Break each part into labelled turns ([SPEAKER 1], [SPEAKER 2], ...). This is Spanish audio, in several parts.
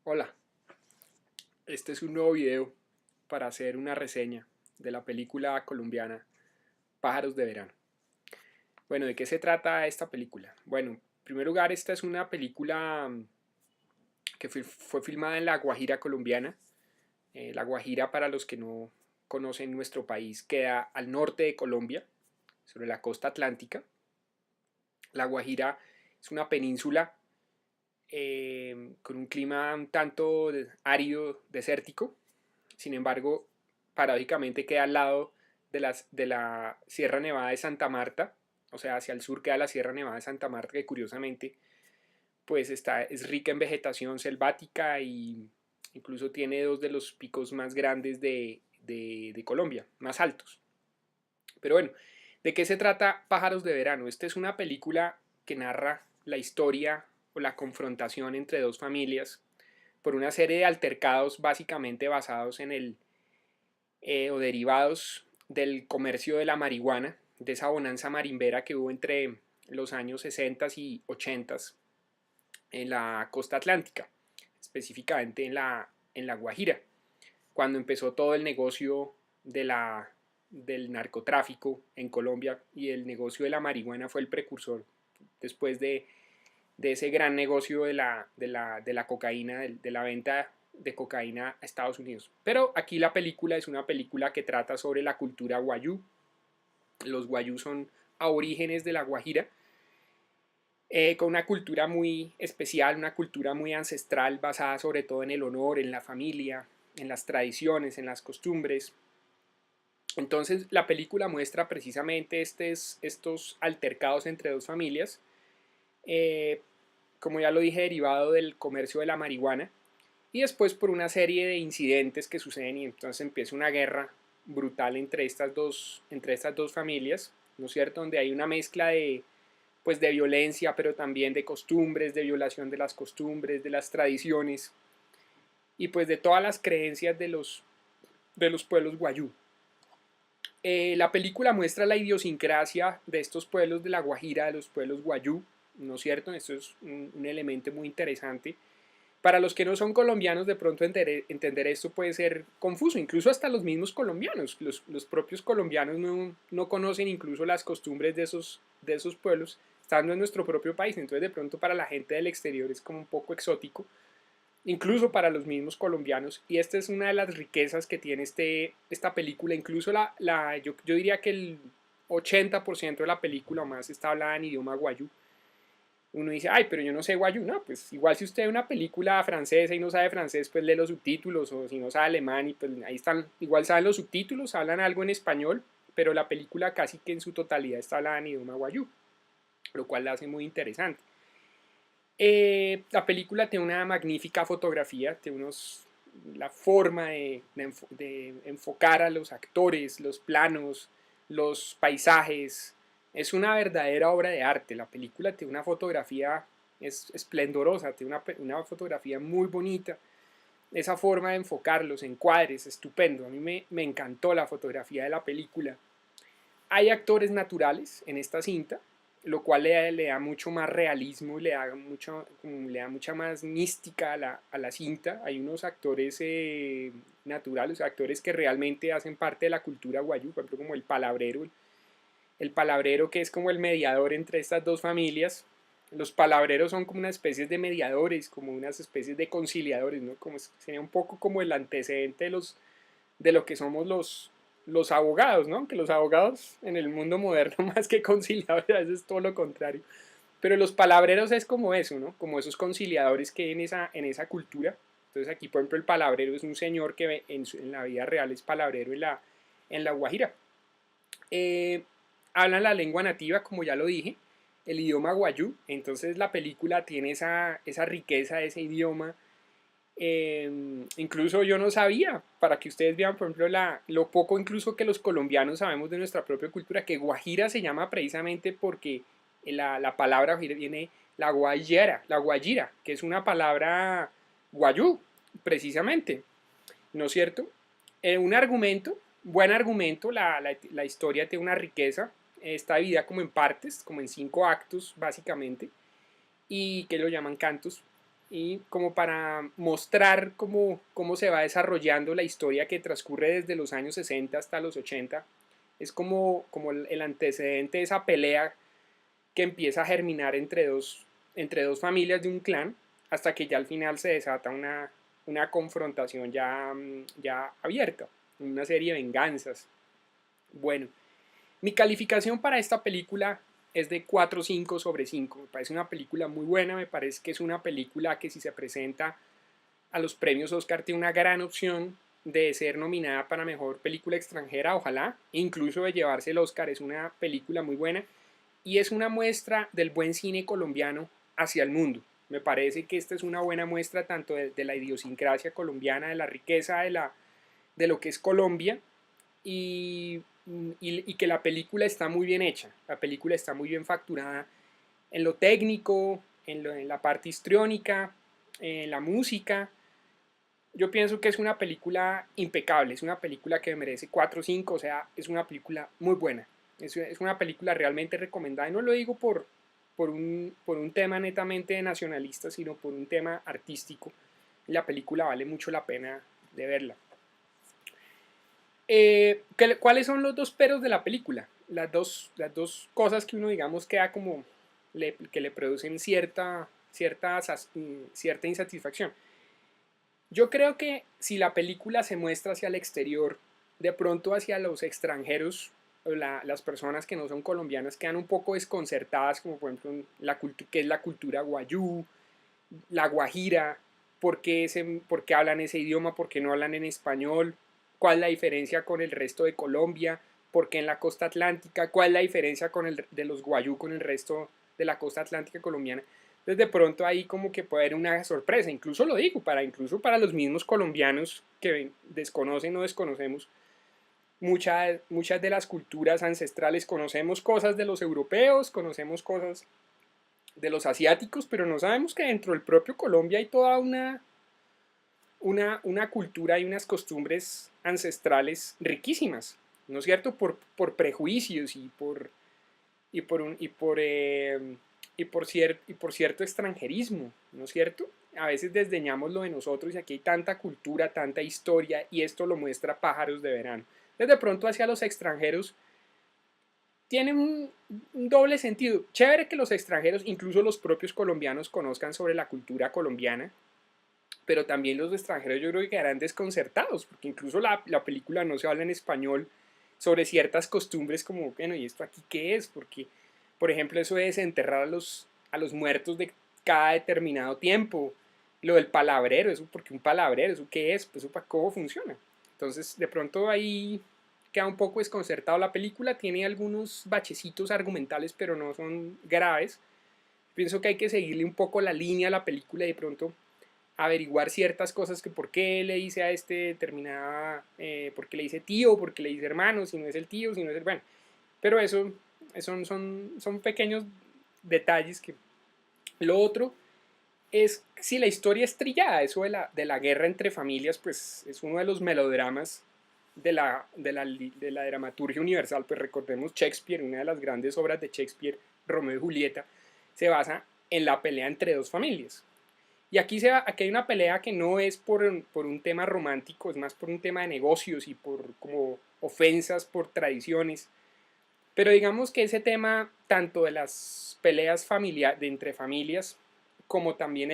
[SPEAKER 1] Hola, este es un nuevo video para hacer una reseña de la película colombiana Pájaros de Verano. Bueno, ¿de qué se trata esta película? Bueno, en primer lugar, esta es una película que fue filmada en La Guajira colombiana. La Guajira, para los que no conocen nuestro país, queda al norte de Colombia, sobre la costa atlántica. La Guajira es una península con un clima un tanto árido, desértico. Sin embargo, paradójicamente queda al lado de la Sierra Nevada de Santa Marta, o sea, hacia el sur queda la Sierra Nevada de Santa Marta, que curiosamente pues es rica en vegetación selvática y incluso tiene dos de los picos más grandes de Colombia, más altos. Pero bueno, ¿de qué se trata Pájaros de Verano? Esta es una película que narra la historia o la confrontación entre dos familias por una serie de altercados básicamente basados en o derivados del comercio de la marihuana, de esa bonanza marimbera que hubo entre los años 60 y 80 en la costa atlántica, específicamente en la Guajira, cuando empezó todo el negocio del narcotráfico en Colombia, y el negocio de la marihuana fue el precursor después de ese gran negocio de la cocaína, de la venta de cocaína a Estados Unidos. Pero aquí la película es una película que trata sobre la cultura guayú. Los guayú son aborígenes de la Guajira, con una cultura muy especial, una cultura muy ancestral, basada sobre todo en el honor, en la familia, en las tradiciones, en las costumbres. Entonces la película muestra precisamente estos altercados entre dos familias, eh, como ya lo dije, derivado del comercio de la marihuana, y después por una serie de incidentes que suceden, y entonces empieza una guerra brutal entre estas dos familias, ¿no es cierto? Donde hay una mezcla pues de violencia, pero también de costumbres, de violación de las costumbres, de las tradiciones, y pues de todas las creencias de los pueblos guayú. La película muestra la idiosincrasia de estos pueblos de la Guajira, de los pueblos guayú, ¿no es cierto? Esto es un elemento muy interesante. Para los que no son colombianos, de pronto entender esto puede ser confuso, incluso hasta los mismos colombianos. Los propios colombianos no conocen incluso las costumbres de esos pueblos, estando en nuestro propio país. Entonces, de pronto, para la gente del exterior es como un poco exótico, incluso para los mismos colombianos. Y esta es una de las riquezas que tiene esta película. Incluso yo diría que el 80% de la película o más está hablada en idioma guayú. Uno dice, ay, pero yo no sé guayú. No, pues igual si usted ve una película francesa y no sabe francés, pues lee los subtítulos, o si no sabe alemán, y pues ahí están, igual saben los subtítulos, hablan algo en español, pero la película casi que en su totalidad está hablada en idioma guayú, lo cual la hace muy interesante. La película tiene una magnífica fotografía, tiene la forma de enfocar a los actores, los planos, los paisajes. Es una verdadera obra de arte. La película tiene una fotografía esplendorosa, tiene una fotografía muy bonita. Esa forma de enfocar los encuadres, estupendo. A mí me encantó la fotografía de la película. Hay actores naturales en esta cinta, lo cual le da mucho más realismo, le da mucha más mística a la cinta. Hay unos actores naturales, actores que realmente hacen parte de la cultura guayú, por ejemplo como el palabrero, que es como el mediador entre estas dos familias. Los palabreros son como unas especies de mediadores, como unas especies de conciliadores, ¿no? Sería un poco como el antecedente de lo que somos los abogados, ¿no? Que los abogados en el mundo moderno, más que conciliadores, a veces es todo lo contrario. Pero los palabreros es como eso, ¿no? Como esos conciliadores que hay en esa cultura. Entonces aquí, por ejemplo, el palabrero es un señor que en la vida real es palabrero en la Guajira. Eh, Hablan la lengua nativa, como ya lo dije, el idioma guayú. Entonces la película tiene esa riqueza de ese idioma. Incluso yo no sabía, para que ustedes vean, por ejemplo, lo poco incluso que los colombianos sabemos de nuestra propia cultura, que Guajira se llama precisamente porque la palabra viene la guayira, que es una palabra guayú, precisamente, ¿no es cierto? Un argumento, buen argumento, la historia tiene una riqueza, está dividida como en partes, como en 5 actos, básicamente, y que lo llaman cantos. y como para mostrar cómo se va desarrollando la historia que transcurre desde los años 60 hasta los 80. Es como el antecedente de esa pelea que empieza a germinar entre dos familias de un clan, hasta que ya al final se desata una confrontación ya abierta, una serie de venganzas. Bueno, mi calificación para esta película es de 4,5/5. Me parece una película muy buena, me parece que es una película que si se presenta a los premios Oscar tiene una gran opción de ser nominada para mejor película extranjera, ojalá, incluso de llevarse el Oscar. Es una película muy buena y es una muestra del buen cine colombiano hacia el mundo. Me parece que esta es una buena muestra tanto de la idiosincrasia colombiana, de la riqueza de lo que es Colombia y, y que la película está muy bien hecha, la película está muy bien facturada en lo técnico, en la parte histriónica, en la música. Yo pienso que es una película impecable, es una película que merece 4 o 5, o sea, es una película muy buena. Es una película realmente recomendada, y no lo digo por un tema netamente nacionalista, sino por un tema artístico. La película vale mucho la pena de verla. ¿Cuáles son los dos peros de la película? Las dos cosas que uno, digamos, queda como que le producen cierta insatisfacción. Yo creo que si la película se muestra hacia el exterior, de pronto hacia los extranjeros, las personas que no son colombianas quedan un poco desconcertadas, como por ejemplo qué es la cultura guayú, la guajira, por qué hablan ese idioma, por qué no hablan en español, cuál es la diferencia con el resto de Colombia, por qué en la costa atlántica, cuál es la diferencia de los guayú con el resto de la costa atlántica colombiana. Entonces de pronto ahí como que puede haber una sorpresa, incluso lo digo, incluso para los mismos colombianos que desconocen o desconocemos muchas de las culturas ancestrales, conocemos cosas de los europeos, conocemos cosas de los asiáticos, pero no sabemos que dentro del propio Colombia hay toda una cultura y unas costumbres ancestrales riquísimas, ¿no es cierto? Por prejuicios y por, un, y por cierto extranjerismo, ¿no es cierto? A veces desdeñamos lo de nosotros y aquí hay tanta cultura, tanta historia y esto lo muestra Pájaros de Verano. Entonces de pronto hacia los extranjeros tiene un doble sentido. Chévere que los extranjeros, incluso los propios colombianos, conozcan sobre la cultura colombiana, pero también los extranjeros yo creo que quedarán desconcertados, porque incluso la película no se habla en español sobre ciertas costumbres como, bueno, ¿y esto aquí qué es? Porque, por ejemplo, eso de desenterrar a los muertos de cada determinado tiempo, lo del palabrero, eso porque un palabrero, ¿eso qué es? Pues eso para cómo funciona. Entonces, de pronto ahí queda un poco desconcertado la película, tiene algunos bachecitos argumentales, pero no son graves. Pienso que hay que seguirle un poco la línea a la película y de pronto averiguar ciertas cosas, que por qué le dice a este determinada, por qué le dice tío, por qué le dice hermano, si no es el tío, si no es el, bueno, pero eso son pequeños detalles que... Lo otro es si la historia es trillada, eso de la guerra entre familias, pues es uno de los melodramas de la dramaturgia universal. Pues recordemos Shakespeare, una de las grandes obras de Shakespeare, Romeo y Julieta, se basa en la pelea entre dos familias. Y aquí hay una pelea que no es por un tema romántico, es más por un tema de negocios y por como ofensas por tradiciones. Pero digamos que ese tema, tanto de las peleas de entre familias, como también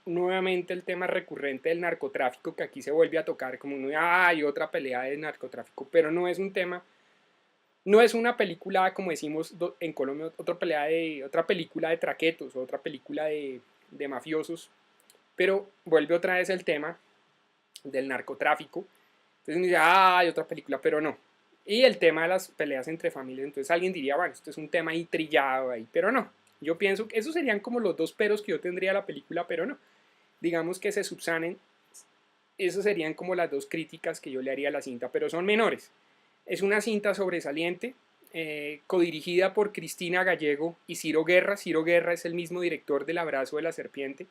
[SPEAKER 1] nuevamente el tema recurrente del narcotráfico, que aquí se vuelve a tocar como hay otra pelea de narcotráfico, pero no es una película, como decimos en Colombia, otra película de traquetos, otra película de mafiosos, pero vuelve otra vez el tema del narcotráfico. Entonces uno dice, hay otra película, pero no. Y el tema de las peleas entre familias, entonces alguien diría, bueno, esto es un tema ahí trillado ahí, pero no. Yo pienso que esos serían como los dos peros que yo tendría a la película, pero no. Digamos que se subsanen, esas serían como las dos críticas que yo le haría a la cinta, pero son menores. Es una cinta sobresaliente, codirigida por Cristina Gallego y Ciro Guerra. Ciro Guerra es el mismo director del Abrazo de la Serpiente.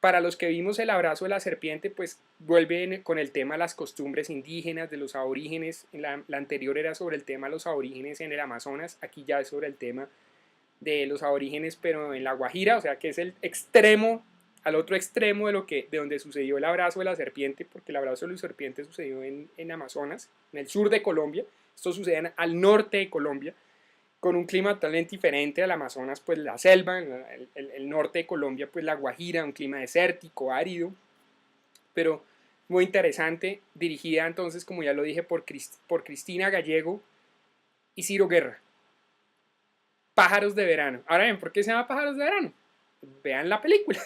[SPEAKER 1] Para los que vimos El Abrazo de la Serpiente, pues vuelve con el tema de las costumbres indígenas, de los aborígenes. La anterior era sobre el tema de los aborígenes en el Amazonas, aquí ya es sobre el tema de los aborígenes, pero en la Guajira, o sea que es el extremo al otro extremo de donde sucedió el abrazo de la serpiente, porque el abrazo de la serpiente sucedió en Amazonas, en el sur de Colombia. Esto sucede al norte de Colombia, con un clima totalmente diferente al Amazonas, pues la selva, el norte de Colombia, pues la Guajira, un clima desértico, árido, pero muy interesante, dirigida entonces, como ya lo dije, por Cristina Gallego y Ciro Guerra. Pájaros de verano. Ahora bien, ¿por qué se llama Pájaros de verano? Vean la película.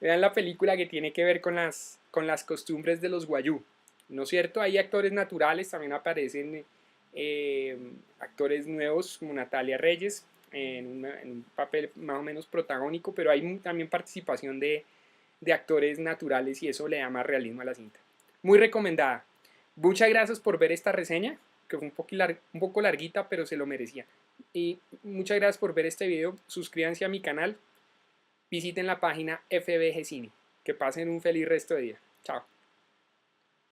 [SPEAKER 1] Vean la película que tiene que ver con las costumbres de los guayú. ¿No es cierto? Hay actores naturales, también aparecen actores nuevos como Natalia Reyes en un papel más o menos protagónico, pero hay también participación de actores naturales y eso le da más realismo a la cinta. Muy recomendada. Muchas gracias por ver esta reseña, que fue un poco larguita, pero se lo merecía. Y muchas gracias por ver este video. Suscríbanse a mi canal. Visiten la página FBG Cine. Que pasen un feliz resto de día. Chao.